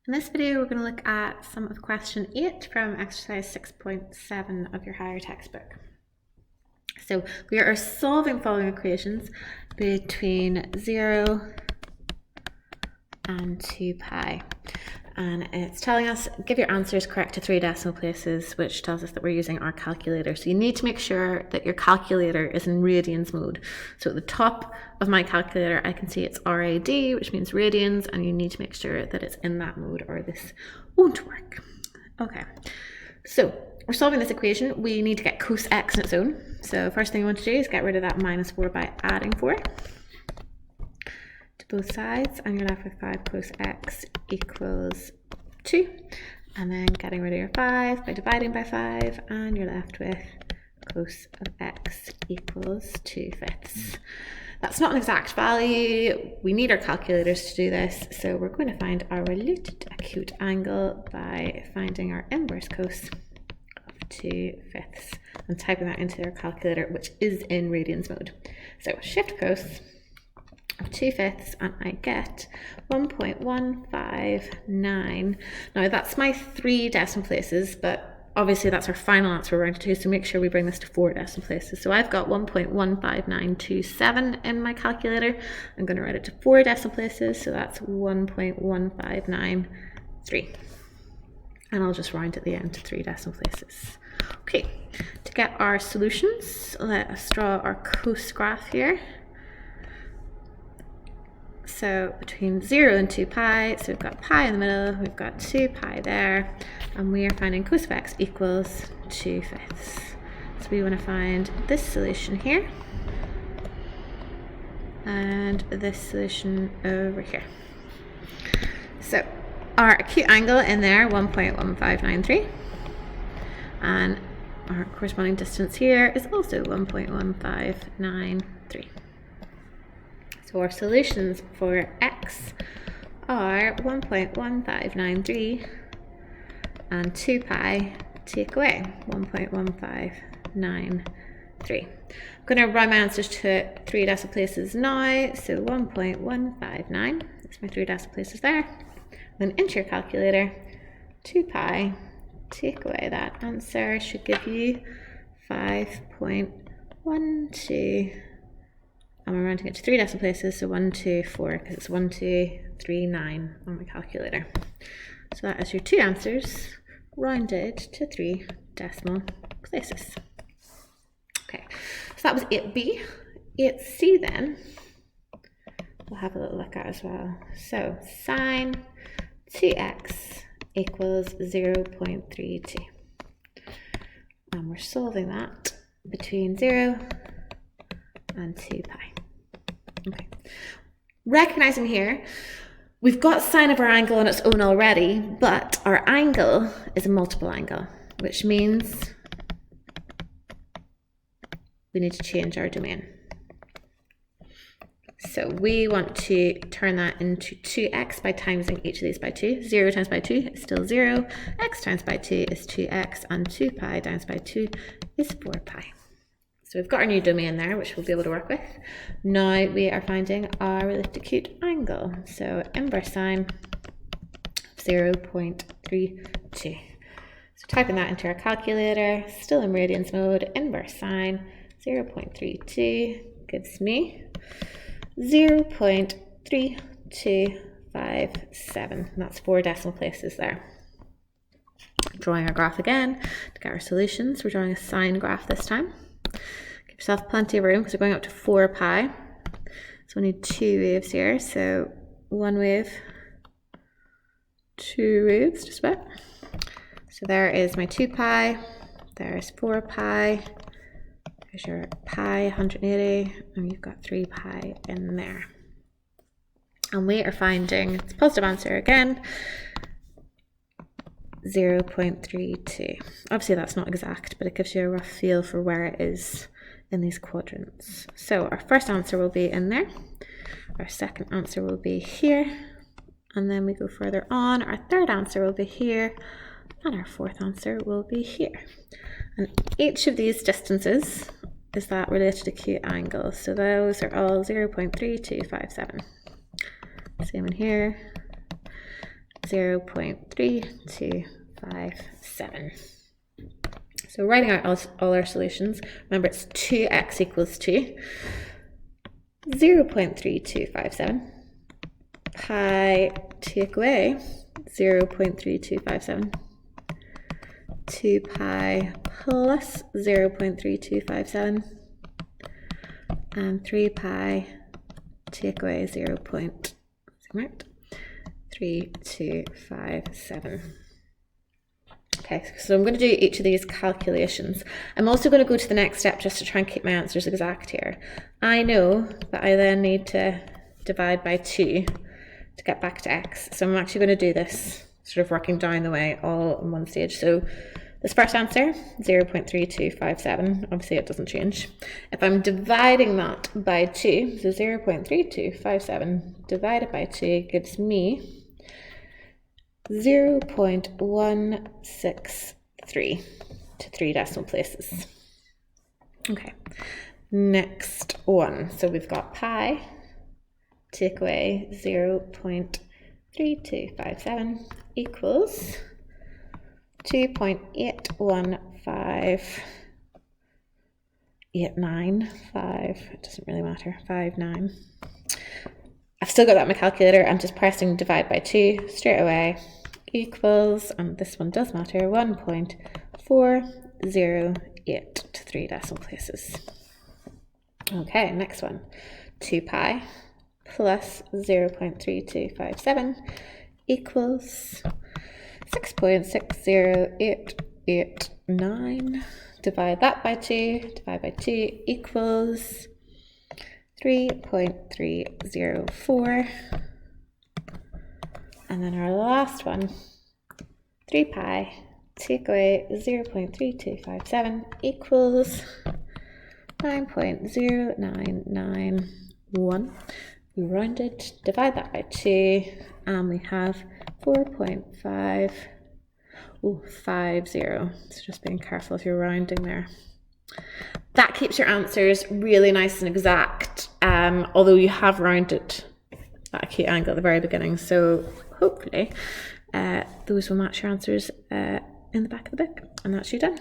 In this video, we're going to look at some of question 8 from exercise 6.7 of your higher textbook. So we are solving following equations between 0 and 2 pi. And it's telling us, give your answers correct to 3 decimal places, which tells us that we're using our calculator. So you need to make sure that your calculator is in radians mode. So at the top of my calculator, I can see it's RAD, which means radians, and you need to make sure that it's in that mode or this won't work. Okay, so we're solving this equation. We need to get cos x on its own. So first thing we want to do is get rid of that minus 4 by adding 4 to both sides, and you're left with 5 cos x equals 2, and then getting rid of your 5 by dividing by 5, and you're left with cos of x equals 2/5. That's not an exact value. We need our calculators to do this, so we're going to find our related acute angle by finding our inverse cos of 2/5 and typing that into our calculator, which is in radians mode. So shift cos of 2/5, and I get 1.159. Now that's my 3 decimal places, but obviously that's our final answer we're rounded to, so make sure we bring this to 4 decimal places. So I've got 1.15927 in my calculator. I'm going to write it to 4 decimal places, so that's 1.1593. And I'll just round at the end to 3 decimal places. Okay, to get our solutions, let us draw our cos graph here. So between 0 and 2 pi, so we've got pi in the middle, we've got 2 pi there, and we are finding cos of x equals 2/5. So we want to find this solution here, and this solution over here. So our acute angle in there, 1.1593, and our corresponding distance here is also 1.1593. So our solutions for x are 1.1593 and 2 pi take away 1.1593. I'm going to round my answers to 3 decimal places now, so 1.159, that's my 3 decimal places there. Then into your calculator, 2 pi take away that answer should give you 5.12. And we're rounding it to 3 decimal places, so 124, because it's 1239 on my calculator. So that is your 2 answers rounded to 3 decimal places. Okay, so that was 8b. 8c then, we'll have a little look at as well. So sine 2x equals 0.32. And we're solving that between 0 and 2 pi. Okay. Recognizing here, we've got sine of our angle on its own already, but our angle is a multiple angle, which means we need to change our domain. So we want to turn that into 2x by timesing each of these by 2. 0 times by 2 is still 0, x times by 2 is 2x, and 2 pi times by 2 is 4 pi. So we've got our new domain there, which we'll be able to work with. Now we are finding our related acute angle. So inverse sine of 0.32. So typing that into our calculator, still in radians mode, inverse sine 0.32 gives me 0.3257. That's 4 decimal places there. Drawing our graph again to get our solutions. We're drawing a sine graph this time. Give yourself plenty of room because we're going up to 4 pi. So we need 2 waves here. So 1 wave, 2 waves, just about. So there is my 2 pi. There's 4 pi. There's your pi, 180, and you've got 3 pi in there. And we are finding, it's a positive answer again, 0.32. Obviously that's not exact, but it gives you a rough feel for where it is in these quadrants. So our first answer will be in there, our second answer will be here, and then we go further on, our third answer will be here, and our fourth answer will be here. And each of these distances is that related acute angle, so those are all 0.3257. Same in here, 0.3257. So writing out all our solutions, remember it's 2x equals 2, 0.3257, pi take away 0.3257, 2 pi plus 0.3257, and 3 pi take away 0.3257. Okay, so I'm going to do each of these calculations. I'm also going to go to the next step just to try and keep my answers exact here. I know that I then need to divide by 2 to get back to x. So I'm actually going to do this sort of working down the way all in one stage. So this first answer, 0.3257, obviously it doesn't change. If I'm dividing that by 2, so 0.3257 divided by 2 gives me 0.163 to 3 decimal places. Okay, next one. So we've got pi take away 0.3257 equals 2.815895. It doesn't really matter. 59. I've still got that in my calculator. I'm just pressing divide by 2 straight away. Equals, and this one does matter, 1.408 to 3 decimal places. Okay, next one. 2 pi plus 0.3257 equals 6.60889. Divide that by 2, divide by 2 equals 3.304. And then our last one, 3 pi take away 0.3257 equals 9.0991. We rounded, divide that by 2, and we have 4.550. So just being careful if you're rounding there. That keeps your answers really nice and exact, although you have rounded at acute angle at the very beginning. So hopefully those will match your answers in the back of the book, and that's you done.